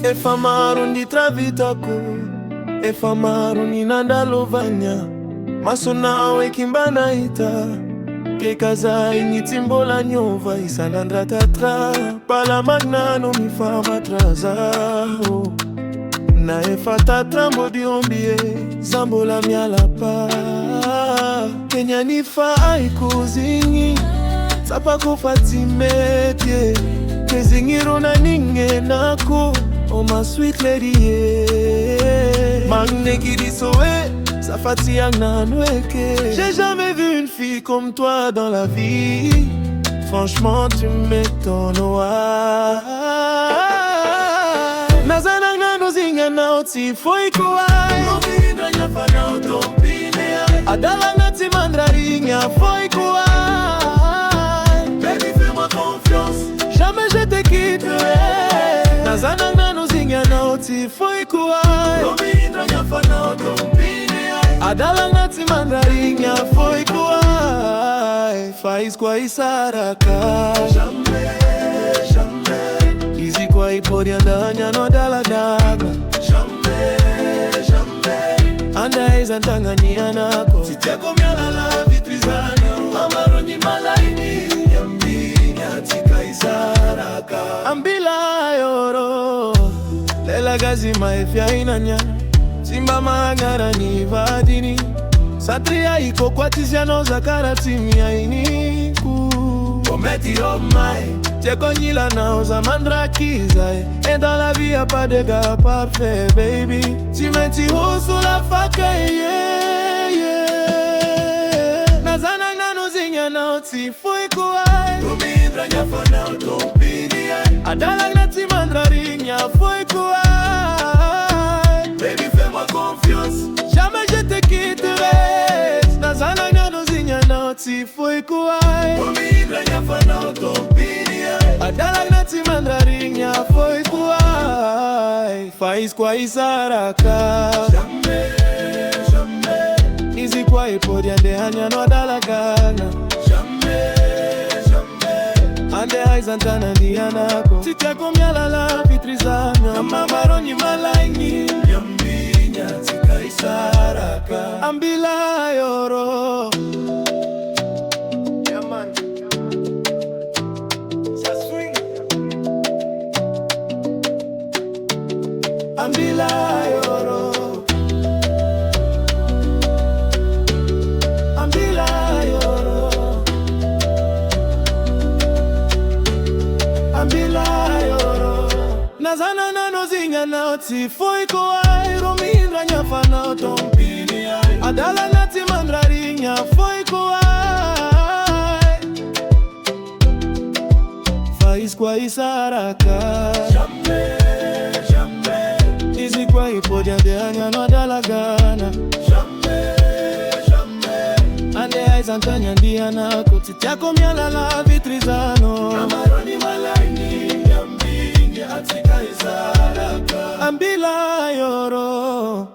Efamaro ndi travitako, efamaro ni nandalovanya. Masona awe kimbana ita, kekaza inyitimbola nyova isanandra tatra. Pala magnano mi fama trazao, na efata trambo di ombie, zambola mialapa. Kenya nifa aikuzingi, sapako fatimetie. Kezingiro na ninge nako, oh ma sweet lady, yeah. Magne Kidisoe, Safati Agnanweke. J'ai jamais vu une fille comme toi dans la vie. Franchement, tu m'étonnes, Nazana Gnano zinga nauti foi kuai. Mobina nyafana utompine. Adala ngati mandraringa foi kuai. Baby, fais-moi confiance, jamais je te quitterai. Nazana Gnano zinga nauti foi kuai. Mobina nyafana utompine. Adala ngati mandraringa foi kuai. Faz kwa isaraka. Jamais, jamais. Easy kwa ipori andanya no dala daga. Jamais, jamais. Anda izantangania nako. Siteko mialala vitrizana. Amaroni malaini. Yambinya tika isaraka. Ambila yoro. Lela gazi maefya inanya. Simba magara ni vadini. Satria iko kwa tiziano za karatimi ya iniku. Kometi omai, teko nila na oza mandrakiza. Et dans la vie y'a pas de gars parfait, baby. Tu meti husu la faka, yeah, yeah. Nazana Gnano zinga nauti fui kuai. Umidra nyafana utompini. Adala gnati mandraringa fui kuai. Baby, fais-moi confiance, jamais je te quitterai. Nazana Gnano zinga nauti fui kuai. Umidra nyafana utompini. Adala gnati mandraringa fui kuai. Faiz kwa isaraka. Jamais, jamais. Easy kwa ipodi ande hanya no adala gana. Jamais, jamais. Ande aizantana dianako. Titeko mialala vitrizana. Kama maroni malaini. Yambinya tika isaraka. Ambila yoro. Yeah man, ça swing. Ambila yoro. Ambila yoro. Ambila yoro. Nazana Gnano zinga nauti foi kuai. Romindra nyafana utompini. Adala ngati mandraringa foi kuai. Faiz kwa isaraka. Jamais, jamais. Easy kwa ipodi ande hanya no adala gana. Jamais, jamais. Ande aizantanya dianako. Titiako mialala vitrizano. Amaroni malaini. Yambinya tika isaraka. Ambila yoro.